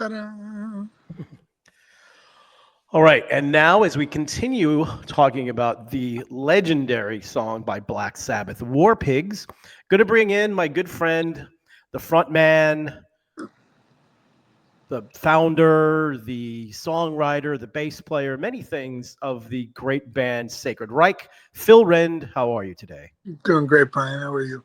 Ta-da. All right, and now as we continue talking about the legendary song by Black Sabbath, War Pigs, going to bring in my good friend, the front man, the founder, the songwriter, the bass player, many things of the great band Sacred Reich. Phil Rind, how are you today? Doing great, Brian. How are you?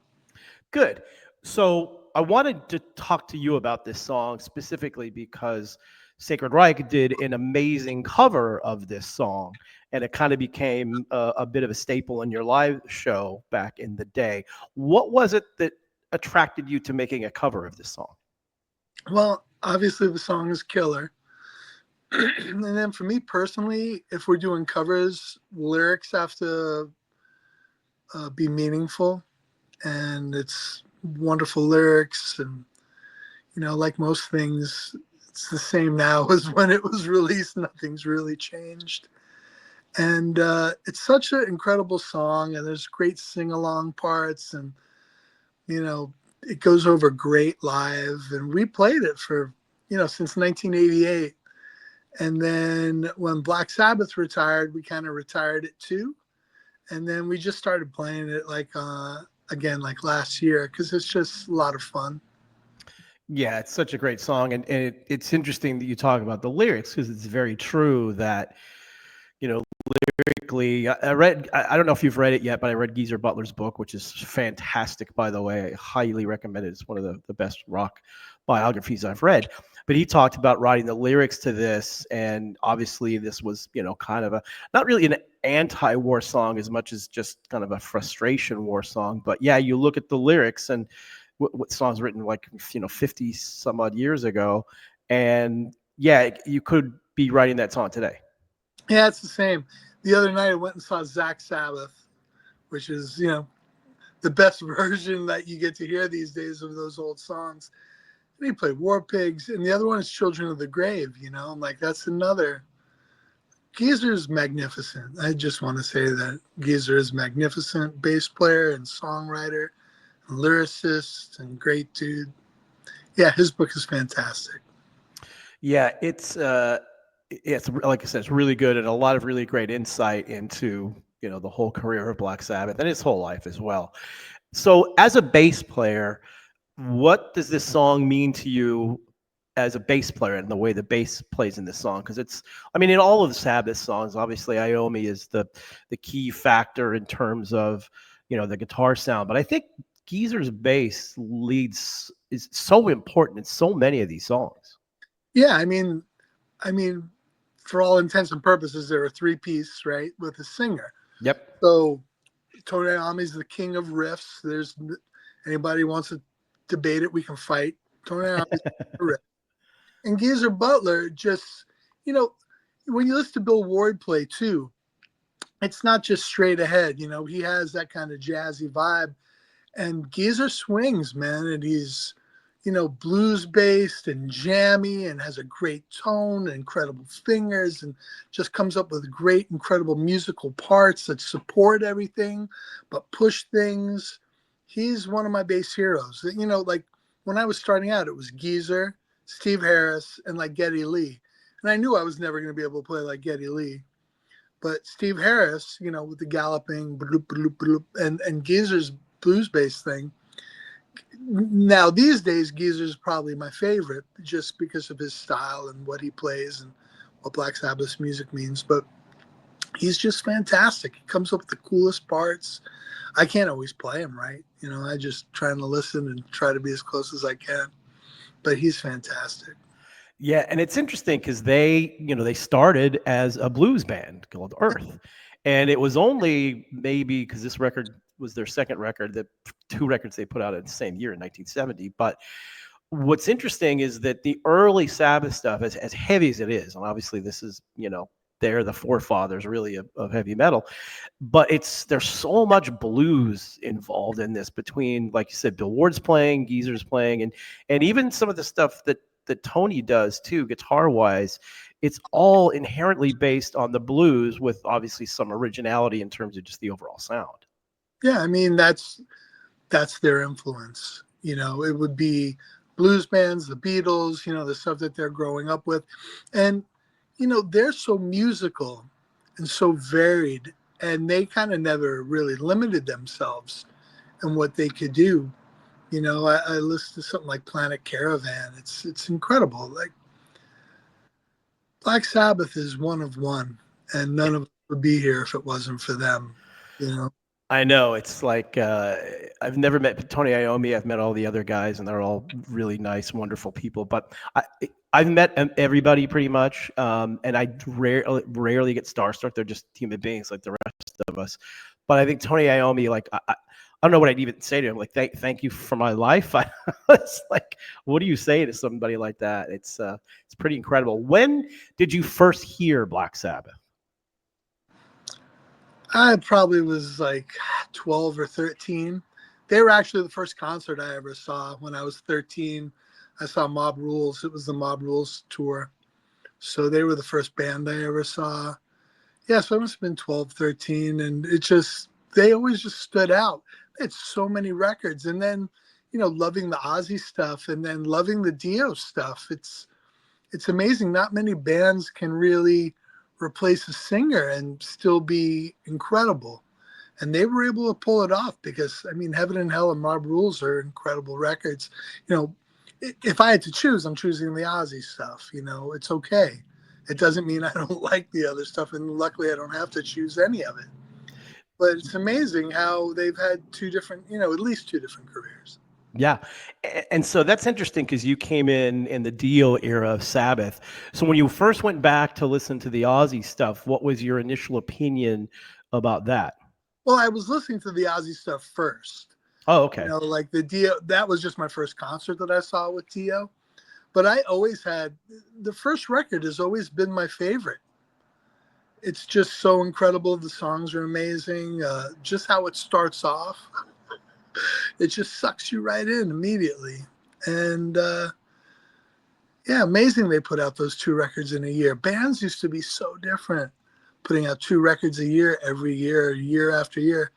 Good. So I wanted to talk to you about this song specifically because Sacred Reich did an amazing cover of this song, and it kind of became a bit of a staple in your live show back in the day. What was it that attracted you to making a cover of this song? Well, obviously the song is killer. And then for me personally, if we're doing covers, lyrics have to be meaningful, and it's wonderful lyrics. And, like most things, it's the same now as when it was released. Nothing's really changed. And it's such an incredible song, and there's great sing-along parts, and it goes over great live. And we played it for since 1988. And then when Black Sabbath retired, we kind of retired it too. And then we just started playing it again like last year, because it's just a lot of fun. Yeah, it's such a great song, and it's interesting that you talk about the lyrics because it's very true that you know lyrically. I read. I don't know if you've read it yet, but I read Geezer Butler's book, which is fantastic, by the way. I highly recommend it. It's one of the best rock biographies I've read. But he talked about writing the lyrics to this, and obviously this was kind of a not really an anti-war song as much as just kind of a frustration war song. But yeah, you look at the lyrics and what songs written like 50 some odd years ago, and yeah, you could be writing that song today. Yeah, it's the same. The other night I went and saw Black Sabbath, which is, the best version that you get to hear these days of those old songs. And he played War Pigs, and the other one is Children of the Grave. I'm like, that's another. Geezer's magnificent. I just want to say that Geezer is magnificent bass player and songwriter, and lyricist, and great dude. Yeah, his book is fantastic. Yeah, it's like I said, it's really good and a lot of really great insight into the whole career of Black Sabbath and his whole life as well. So, as a bass player, what does this song mean to you as a bass player and the way the bass plays in this song? Because in all of the Sabbath songs, obviously Iommi is the key factor in terms of the guitar sound, but I think Geezer's bass is so important in so many of these songs. Yeah, I mean, for all intents and purposes, they're a three-piece, right, with a singer. Yep. So Tony Iommi's the king of riffs. There's anybody wants to debate it, we can fight. Tony Iommi's the riff. And Geezer Butler just, you know, when you listen to Bill Ward play too, it's not just straight ahead. He has that kind of jazzy vibe. And Geezer swings, man, and he's, blues based and jammy and has a great tone and incredible fingers and just comes up with great, incredible musical parts that support everything but push things. He's one of my bass heroes. Like when I was starting out, it was Geezer, Steve Harris, and like Geddy Lee. And I knew I was never going to be able to play like Geddy Lee. But Steve Harris, with the galloping bloop, bloop, bloop, and Geezer's blues bass thing. Now these days, Geezer's probably my favorite just because of his style and what he plays and what Black Sabbath's music means. But he's just fantastic. He comes up with the coolest parts. I can't always play him right. I just trying to listen and try to be as close as I can. But he's fantastic. Yeah, and it's interesting because they started as a blues band called Earth, and it was only maybe because this record was their second record, that two records they put out in the same year in 1970. But what's interesting is that the early Sabbath stuff, as heavy as it is, and obviously this is they're the forefathers really of heavy metal, but there's so much blues involved in this between, like you said, Bill Ward's playing, Geezer's playing, and even some of the stuff that Tony does too, guitar wise. It's all inherently based on the blues with obviously some originality in terms of just the overall sound. Yeah, that's their influence. It would be blues bands, the Beatles, the stuff that they're growing up with. And, they're so musical and so varied, and they kind of never really limited themselves in what they could do. I listen to something like Planet Caravan. It's incredible. Like Black Sabbath is one of one, and none of us would be here if it wasn't for them. You know, I know it's like I've never met Tony Iommi. I've met all the other guys, and they're all really nice, wonderful people. But I've met everybody pretty much, and I rarely get starstruck. They're just human beings like the rest of us. But I think Tony Iommi, like I don't know what I'd even say to him. Like thank you for my life. It's like, what do you say to somebody like that? It's pretty incredible. When did you first hear Black Sabbath? I probably was like 12 or 13. They were actually the first concert I ever saw when I was 13. I saw Mob Rules. It was the Mob Rules tour. So they were the first band I ever saw. Yeah, so I must have been 12, 13. And they always just stood out. They had so many records. And then, loving the Ozzy stuff and then loving the Dio stuff. It's amazing. Not many bands can really replace a singer and still be incredible. And they were able to pull it off because, Heaven and Hell and Mob Rules are incredible records. If I had to choose, I'm choosing the Ozzy stuff. It's okay. It doesn't mean I don't like the other stuff. And luckily, I don't have to choose any of it. But it's amazing how they've had two different, at least two different careers. Yeah. And so that's interesting because you came in the Dio era of Sabbath. So when you first went back to listen to the Ozzy stuff, what was your initial opinion about that? Well, I was listening to the Ozzy stuff first. Oh, okay. Like the Dio, that was just my first concert that I saw with Dio. But I always had the first record has always been my favorite. It's just so incredible. The songs are amazing. Just how it starts off, it just sucks you right in immediately. And yeah, amazing they put out those two records in a year. Bands used to be so different, putting out two records a year every year, year after year.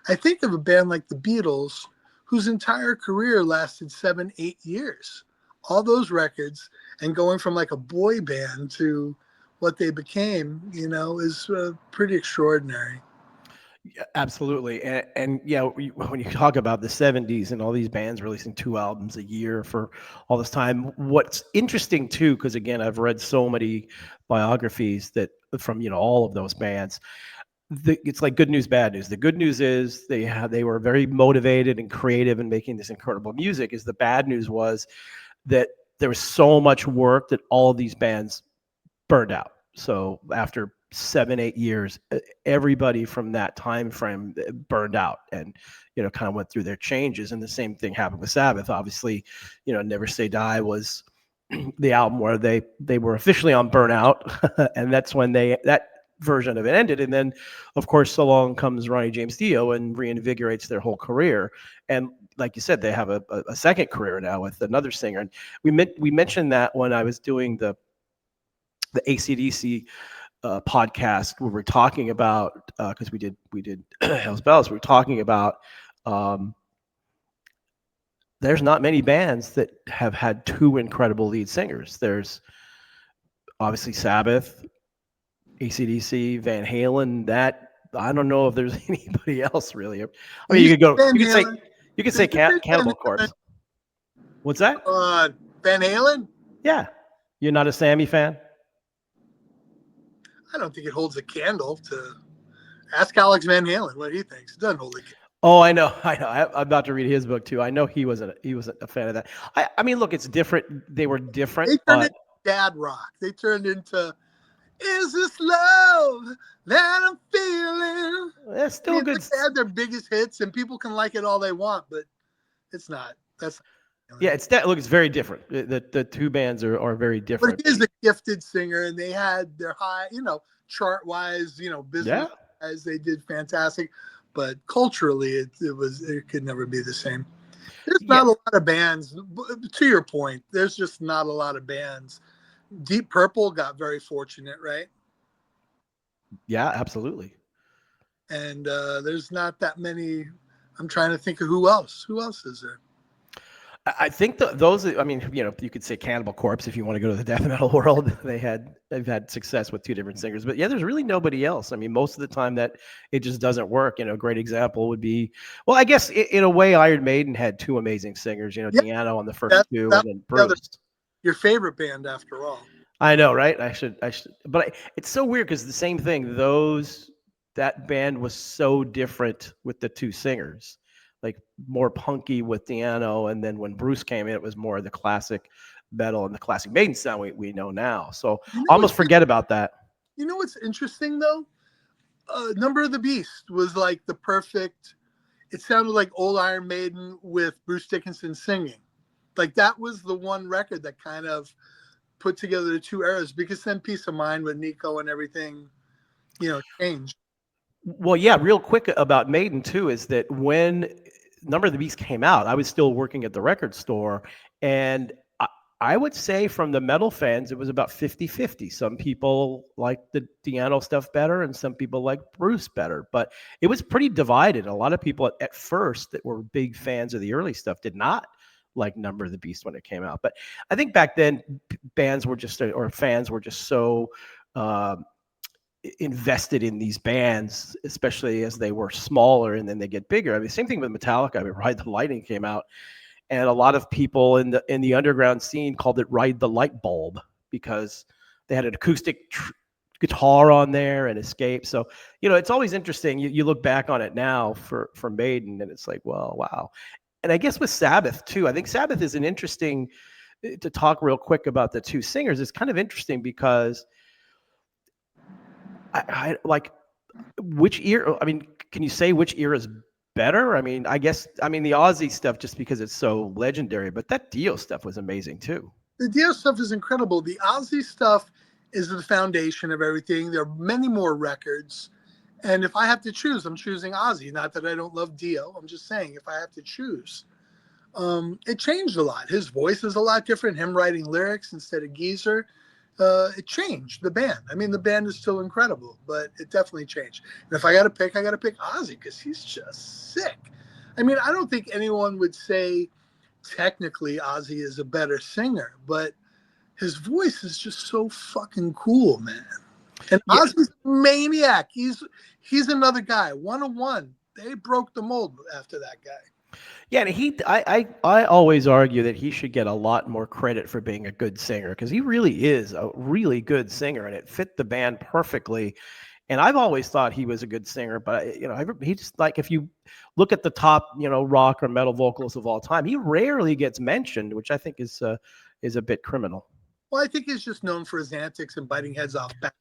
I think of a band like the Beatles, whose entire career lasted 7, 8 years. All those records, and going from like a boy band to what they became, is pretty extraordinary. Yeah, absolutely. And yeah, when you talk about the 70s and all these bands releasing 2 albums a year for all this time, what's interesting too, because again, I've read so many biographies that from, all of those bands. It's like good news, bad news. The good news is they were very motivated and creative in making this incredible music. Is the bad news was that there was so much work that all of these bands burned out. So after 7, 8 years, everybody from that time frame burned out and kind of went through their changes. And the same thing happened with Sabbath. Obviously, Never Say Die was the album where they were officially on burnout, and that's when that version of it ended. And then, of course, so long comes Ronnie James Dio and reinvigorates their whole career. And like you said, they have a second career now with another singer. And we mentioned that when I was doing the ACDC podcast where we're talking about because we did Hell's Bells. We were talking about there's not many bands that have had two incredible lead singers. There's obviously Sabbath, ACDC, Van Halen. That I don't know if there's anybody else really. I mean, You you could go. Van You could say Halen? you could say Did you say Van Cannibal Halen? Corpse. What's that? Van Halen? Yeah, you're not a Sammy fan. I don't think it holds a candle to ask Alex Van Halen what he thinks. It doesn't hold a candle. Oh, I know, I know. I'm about to read his book too. I know he wasn't a fan of that. I mean, look, it's different. They were different, They turned but into dad rock. They turned into "Is This Love That I'm Feeling." it's still good. They had their biggest hits, and people can like it all they want, but it's not. That's not, Yeah, it's very different. The two bands are very but different. he is a gifted singer, and they had their high, chart wise, business Yeah, as they did fantastic, but culturally, it could never be the same. There's yeah, not a lot of bands. To your point, there's just not a lot of bands. Deep Purple got very fortunate, right? yeah, absolutely. And there's not that many. I'm trying to think of who else. Who else is there? I think those. I mean, you could say Cannibal Corpse if you want to go to the death metal world. They've had success with two different singers, but yeah, there's really nobody else. I mean, most of the time that it just doesn't work. A great example would be, well, I guess in a way, Iron Maiden had two amazing singers. Yeah, Deano on the first two, that and then the other, Bruce. your favorite band after all. I know, right? I should, but it's so weird because the same thing. That band was so different with the two singers, like more punky with Deano, and then when Bruce came in, it was more of the classic metal and the classic Maiden sound we know now. So You know almost what's forget about that. you know what's interesting though? Number of the Beast was like the perfect. It sounded like old Iron Maiden with Bruce Dickinson singing. Like that was the one record that kind of put together the two eras, because then Peace of Mind with Nico and everything, changed. Well, yeah, real quick about Maiden too is that when Number of the Beast came out, I was still working at the record store, and I would say from the metal fans, it was about 50-50. Some people liked the Deano stuff better, and some people liked Bruce better, but it was pretty divided. A lot of people at first that were big fans of the early stuff did not like Number of the Beast when it came out. But I think back then, bands were just, or fans were just so invested in these bands, especially as they were smaller and then they get bigger. I mean, same thing with Metallica. I mean, Ride the Lightning came out, and a lot of people in the underground scene called it Ride the Light Bulb because they had an acoustic guitar on there and Escape. So it's always interesting. You look back on it now for Maiden, and it's like, well, wow. And I guess with Sabbath too. I think Sabbath is an interesting to talk real quick about the two singers. It's kind of interesting because I like which era. I mean, can you say which era is better? I mean, the Aussie stuff just because it's so legendary, but that Dio stuff was amazing too. The Dio stuff is incredible. The Ozzy stuff is the foundation of everything. There are many more records. And if I have to choose, I'm choosing Ozzy. Not that I don't love Dio. I'm just saying if I have to choose. It changed a lot. His voice is a lot different. Him writing lyrics instead of Geezer. It changed the band. I mean, the band is still incredible, but it definitely changed. And if I got to pick, I got to pick Ozzy because he's just sick. I mean, I don't think anyone would say technically Ozzy is a better singer, but his voice is just so fucking cool, man. And Yeah. Ozzy's a maniac. He's another guy. 101. They broke the mold after that guy. Yeah, and I always argue that he should get a lot more credit for being a good singer because he really is a really good singer, and it fit the band perfectly. And I've always thought he was a good singer, but he just, like, if you look at the top rock or metal vocalists of all time, he rarely gets mentioned, which I think is a bit criminal. Well, I think he's just known for his antics and biting heads off back.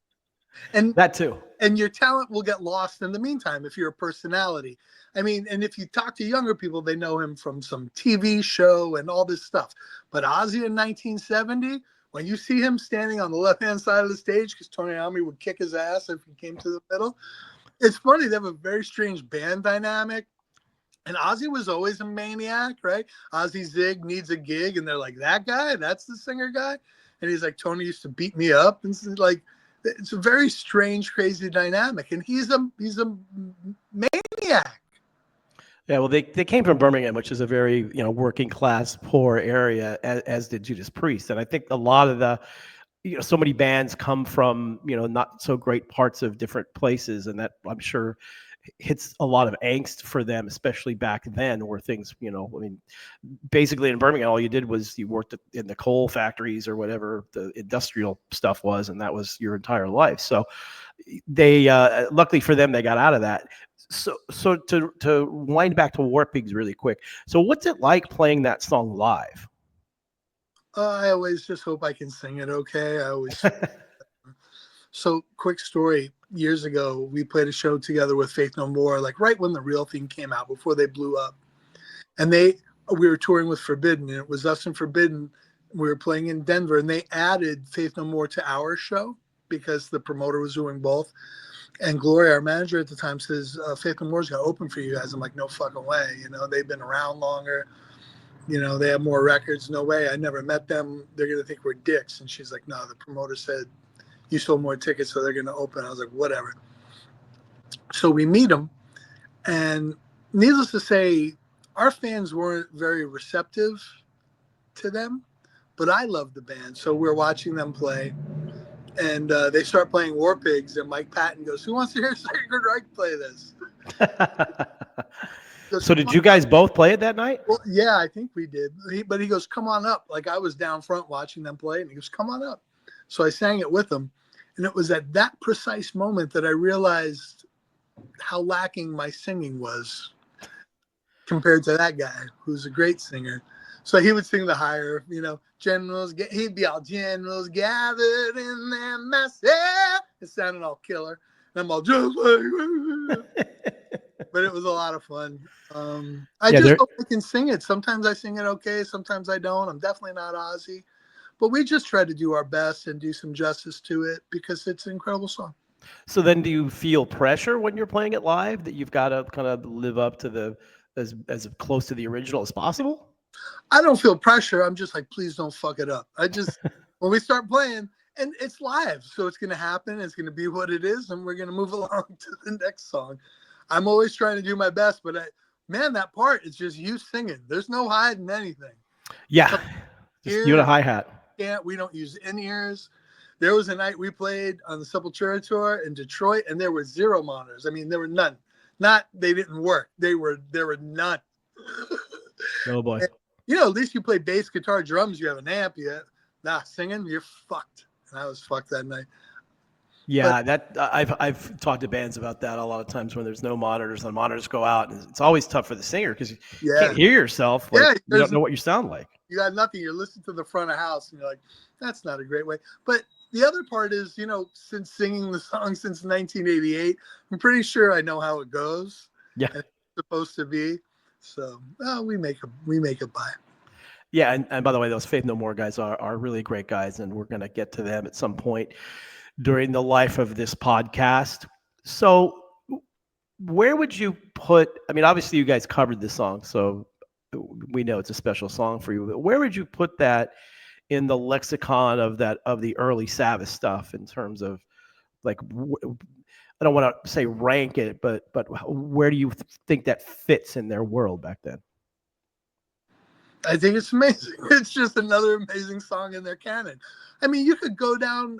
And that too. And your talent will get lost in the meantime if you're a personality. I mean, and if you talk to younger people, they know him from some TV show and all this stuff. But Ozzy in 1970, when you see him standing on the left-hand side of the stage, because Tony Iommi would kick his ass if he came to the middle, it's funny. They have a very strange band dynamic. And Ozzy was always a maniac, right? Ozzy Zig needs a gig, and they're like, that guy? That's the singer guy? And he's like, Tony used to beat me up. And it's a very strange, crazy dynamic. And he's a maniac. Yeah, well, they came from Birmingham, which is a very working class, poor area, as did Judas Priest, and I think a lot of the so many bands come from not so great parts of different places, and that I'm sure hits a lot of angst for them, especially back then, where things I mean, basically in Birmingham, all you did was you worked in the coal factories or whatever the industrial stuff was, and that was your entire life. So they luckily for them, they got out of that. So to wind back to War Pigs really quick. So what's it like playing that song live? I always just hope I can sing it okay. I always. So, quick story. Years ago, we played a show together with Faith No More, like right when the real thing came out, before they blew up. And we were touring with Forbidden, and it was us and Forbidden. We were playing in Denver, and they added Faith No More to our show because the promoter was doing both. And Gloria, our manager at the time, says, Faith No More's going to open for you guys. I'm like, no fucking way. They've been around longer. They have more records. No way. I never met them. They're going to think we're dicks. And she's like, no, the promoter said you sold more tickets, so they're going to open. I was like, whatever. So we meet them. And needless to say, our fans weren't very receptive to them, but I love the band. So we're watching them play, and they start playing War Pigs, and Mike Patton goes, "Who wants to hear Sacred Reich play this?" He goes, So "Come did on you guys up." both play it that night? Well, yeah, I think we did. But he goes, "Come on up." Like I was down front watching them play, and he goes, "Come on up." So I sang it with him, and it was at that precise moment that I realized how lacking my singing was compared to that guy who's a great singer. So he would sing the higher, generals, he'd be all generals gathered in their masses. It sounded all killer. And I'm all just like, but it was a lot of fun. I Yeah, just there. hope I can sing it. Sometimes I sing it okay. Sometimes I don't. I'm definitely not Ozzy, but we just try to do our best and do some justice to it because it's an incredible song. So then, do you feel pressure when you're playing it live that you've got to kind of live up to the as close to the original as possible? I don't feel pressure. I'm just like, please don't fuck it up. When we start playing, and it's live, so it's going to happen. It's going to be what it is, and we're going to move along to the next song. I'm always trying to do my best, but man, that part is just you singing. There's no hiding anything. Yeah, just you and a Here, hi hat. we don't use in-ears. There was a night we played on the Sepultura tour in Detroit, and there were 0 monitors. I mean, there were none. Not they didn't work. There were none. Oh boy. At least you play bass, guitar, drums. You have an amp. Singing, you're fucked. And I was fucked that night. But Yeah, that I've talked to bands about that a lot of times when there's no monitors and monitors go out, and it's always tough for the singer because you yeah, can't hear yourself. Like you don't know what you sound like. you got nothing. You're listening to the front of house, and you're like, that's not a great way. But the other part is, since singing the song since 1988, I'm pretty sure I know how it goes. Yeah. And it's supposed to be. So we make it by. Yeah, and by the way, those Faith No More guys are really great guys, and we're going to get to them at some point during the life of this podcast. So, where would you put? I mean, obviously, you guys covered this song, so we know it's a special song for you. But where would you put that in the lexicon of the early Sabbath stuff in terms of like? I don't want to say rank it, but where do you think that fits in their world back then? I think it's amazing. It's just another amazing song in their canon. I mean, you could go down.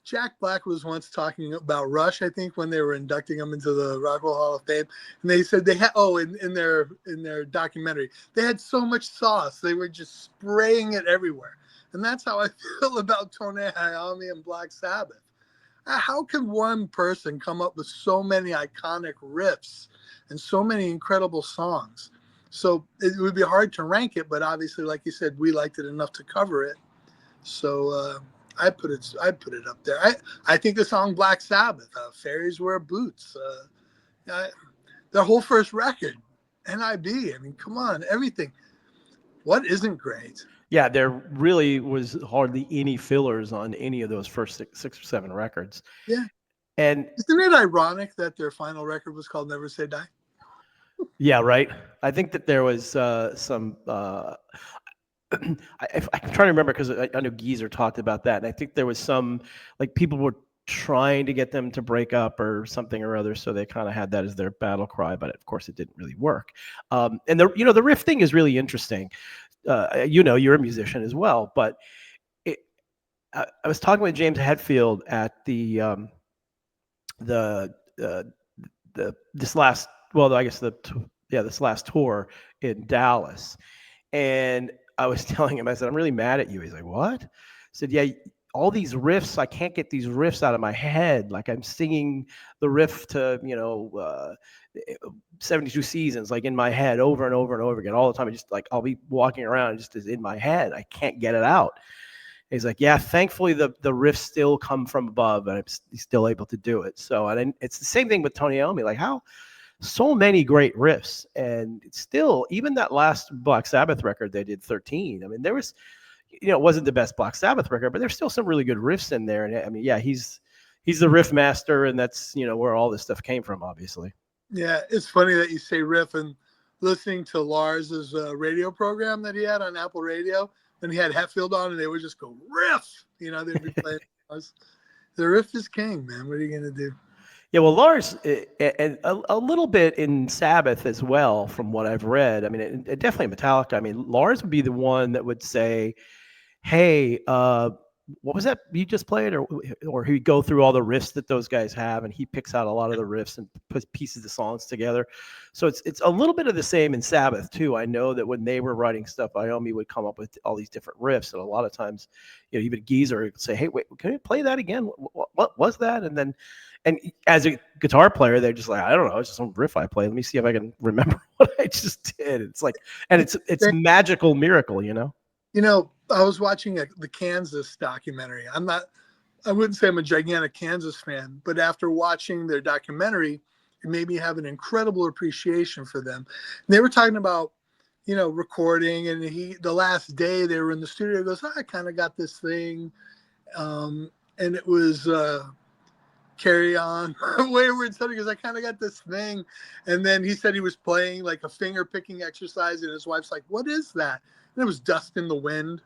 Jack Black was once talking about Rush, I think, when they were inducting him into the Rock and Roll Hall of Fame, and they said they had in their documentary they had so much sauce they were just spraying it everywhere, and that's how I feel about Tone Hayami and Black Sabbath. How can one person come up with so many iconic riffs and so many incredible songs? So it would be hard to rank it, but obviously, like you said, we liked it enough to cover it. So I put it up there. I think the song Black Sabbath, Fairies Wear Boots, their whole first record, NIB. I mean, come on, everything. What isn't great? Yeah, there really was hardly any fillers on any of those first six or seven records. Yeah. And Isn't it ironic that their final record was called Never Say Die? yeah, right. I think that there was some. I'm trying to remember because I know Geezer talked about that, and I think there was some like people were trying to get them to break up or something or other, so they kind of had that as their battle cry, but of course it didn't really work. And the riff thing is really interesting. You're a musician as well, but I was talking with James Hetfield at the this last I guess this last tour in Dallas, and I was telling him, I said, I'm really mad at you. He's like, what? I said, yeah, all these riffs, I can't get these riffs out of my head. Like I'm singing the riff to 72 Seasons, like in my head over and over and over again all the time. I just like I'll be walking around and just is in my head. I can't get it out. He's like, yeah, thankfully the riffs still come from above, and I'm still able to do it. So, and it's the same thing with Tony Iommi. Like how so many great riffs, and it's still even that last Black Sabbath record they did 13. I mean, there was, it wasn't the best Black Sabbath record, but there's still some really good riffs in there. And I mean, yeah, he's the riff master, and that's where all this stuff came from, obviously. Yeah, it's funny that you say riff, and listening to Lars's radio program that he had on Apple Radio when he had Hetfield on, and they would just go riff. They'd be playing. The riff is king, man. What are you gonna do? Yeah, well, Lars, and a little bit in Sabbath as well, from what I've read. I mean, definitely Metallica. I mean, Lars would be the one that would say, "Hey, what was that you just played?" Or he'd go through all the riffs that those guys have, and he picks out a lot of the riffs and puts pieces of songs together. So it's a little bit of the same in Sabbath too. I know that when they were writing stuff, Iommi would come up with all these different riffs, and a lot of times, even Geezer would say, "Hey, wait, can you play that again? What was that?" And then, and as a guitar player, they're just like, "I don't know, it's just some riff I played. Let me see if I can remember what I just did." It's like, and it's magical miracle, you know. I was watching the Kansas documentary. I wouldn't say I'm a gigantic Kansas fan, but after watching their documentary, it made me have an incredible appreciation for them. And they were talking about, recording, and the last day they were in the studio, he goes, I kind of got this thing. And it was Carry On, Wayward Son, because I kind of got this thing. And then he said he was playing like a finger picking exercise, and his wife's like, what is that? And it was Dust in the Wind.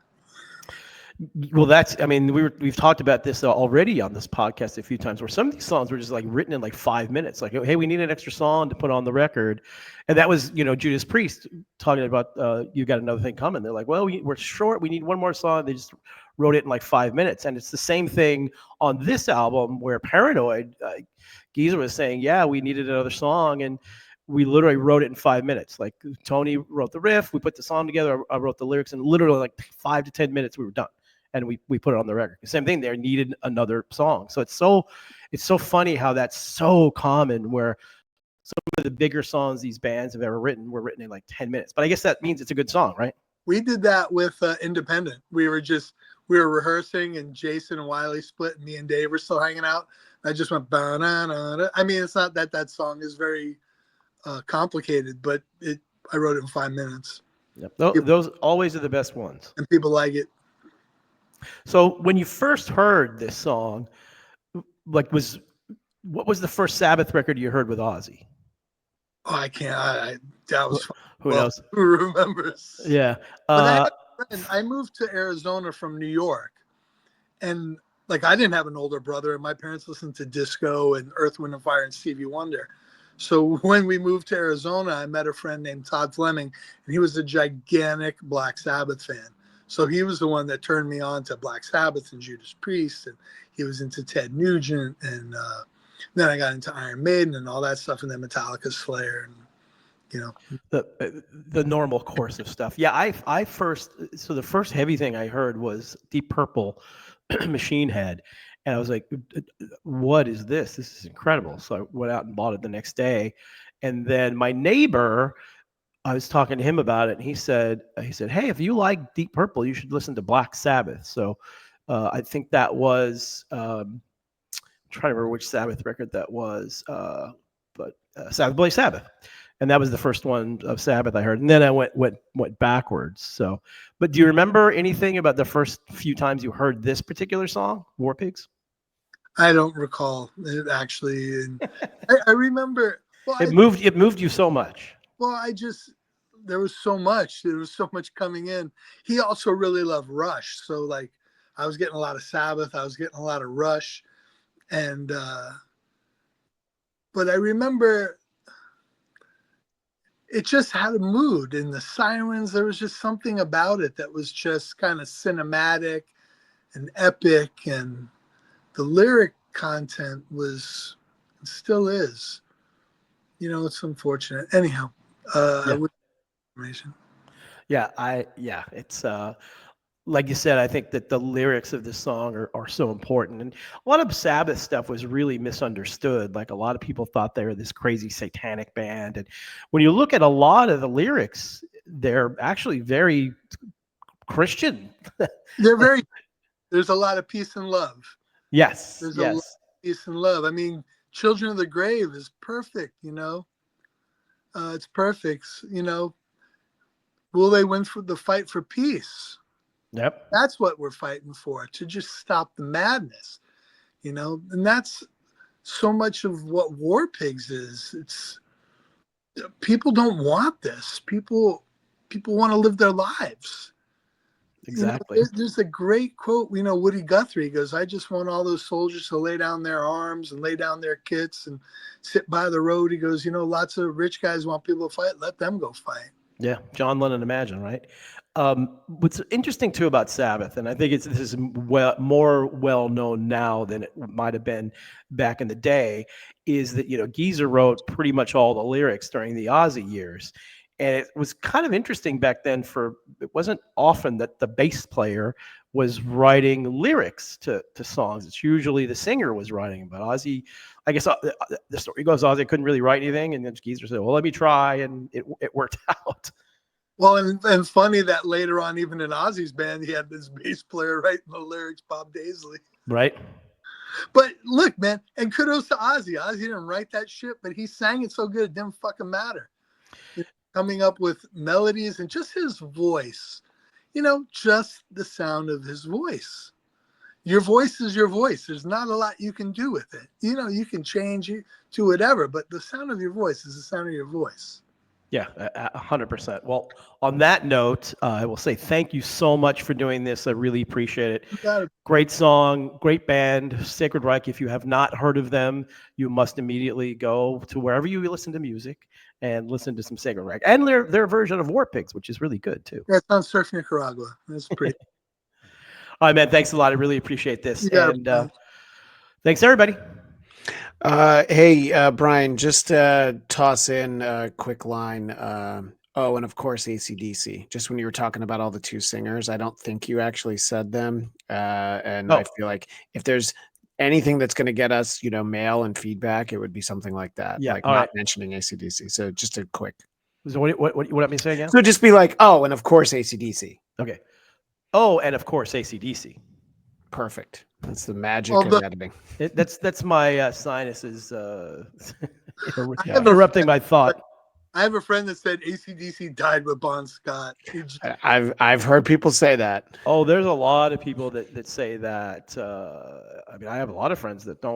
Well, I mean, we've talked about this already on this podcast a few times, where some of these songs were just like written in like 5 minutes. Like, hey, we need an extra song to put on the record, and that was Judas Priest talking about You Got Another Thing Coming. They're like, well, we're short, we need one more song. They just wrote it in like 5 minutes, and it's the same thing on this album where Paranoid, Geezer was saying, yeah, we needed another song, and we literally wrote it in 5 minutes. Like Tony wrote the riff, we put the song together, I wrote the lyrics, and literally like 5 to 10 minutes we were done. And we put it on the record. Same thing. They needed another song. So it's so funny how that's so common, where some of the bigger songs these bands have ever written were written in like 10 minutes. But I guess that means it's a good song, right? We did that with Independent. We were rehearsing, and Jason and Wiley split, and me and Dave were still hanging out. I just went, ba-na-na-na. I mean, it's not that song is very complicated, but I wrote it in 5 minutes. Yep. Those always are the best ones. And people like it. So when you first heard this song, like what was the first Sabbath record you heard with Ozzy? Oh, I can't. That was who knows? Who remembers? Yeah. But I moved to Arizona from New York, and like I didn't have an older brother, and my parents listened to disco and Earth, Wind and Fire and Stevie Wonder. So when we moved to Arizona, I met a friend named Todd Fleming, and he was a gigantic Black Sabbath fan. So he was the one that turned me on to Black Sabbath and Judas Priest, and he was into Ted Nugent, and then I got into Iron Maiden and all that stuff, and then Metallica, Slayer, and the normal course of stuff. Yeah, the first heavy thing I heard was Deep Purple, Machine Head, and I was like, what is this? This is incredible. So I went out and bought it the next day, and then my neighbor, I was talking to him about it, and he said, hey, if you like Deep Purple, you should listen to Black Sabbath. So I think that was I'm trying to remember which Sabbath record that was, but Black Sabbath, and that was the first one of Sabbath I heard, and then I went backwards. So, but do you remember anything about the first few times you heard this particular song, War Pigs? I don't recall it actually, and I remember. Well, it moved you so much. Well, there was so much. There was so much coming in. He also really loved Rush. So like I was getting a lot of Sabbath. I was getting a lot of Rush. And, but I remember it just had a mood, and the sirens, there was just something about it that was just kind of cinematic and epic. And the lyric content still is, it's unfortunate. Anyhow, Yeah. Information. Yeah, it's like you said, I think that the lyrics of this song are so important. And a lot of Sabbath stuff was really misunderstood. Like a lot of people thought they were this crazy satanic band. And when you look at a lot of the lyrics, they're actually very Christian. There's a lot of peace and love. Yes. There's a lot of peace and love. I mean, Children of the Grave is perfect, it's perfect, Will they win for the fight for peace? Yep. That's what we're fighting for, to just stop the madness, and that's so much of what War Pigs is. It's people don't want this. People want to live their lives. Exactly. There's a great quote. Woody Guthrie goes, "I just want all those soldiers to lay down their arms and lay down their kits and sit by the road." He goes, "Lots of rich guys want people to fight. Let them go fight." Yeah, John Lennon, Imagine, right? What's interesting too about Sabbath, and I think this is more well known now than it might have been back in the day, is that Geezer wrote pretty much all the lyrics during the Ozzy years, and it was kind of interesting back then. It wasn't often that the bass player was writing lyrics to songs. It's usually the singer was writing, but Ozzy, I guess the story goes, Ozzy couldn't really write anything, and then Geezer said, "Well, let me try," and it worked out. Well, and funny that later on, even in Ozzy's band, he had this bass player writing the lyrics, Bob Daisley. Right. But look, man, and kudos to Ozzy. Ozzy didn't write that shit, but he sang it so good it didn't fucking matter. Coming up with melodies and just his voice, just the sound of his voice. Your voice is your voice. There's not a lot you can do with it. You can change it to whatever, but the sound of your voice is the sound of your voice. Yeah, 100%. Well, on that note, I will say thank you so much for doing this. I really appreciate it. You got it. Great song, great band, Sacred Reich. If you have not heard of them, you must immediately go to wherever you listen to music and listen to some Sacred Reich and their version of War Pigs, which is really good too. Yeah, it's on Surf Nicaragua. That's pretty. All right, man. Thanks a lot. I really appreciate this. You got And it. thanks, everybody. Hey, Brian, just toss in a quick line. And of course, AC/DC. Just when you were talking about all the two singers, I don't think you actually said them. And I feel like if there's anything that's going to get us, mail and feedback, it would be something like that. Yeah, like all not right. mentioning AC/DC. So just a quick. So what want me to say again? So just be like, and of course, AC/DC. Okay. Oh, and of course, AC/DC. Perfect. That's the magic of editing. That's my sinuses interrupting my thought. I have a friend that said AC/DC died with Bon Scott. I've heard people say that. Oh, there's a lot of people that say that. I mean, I have a lot of friends that don't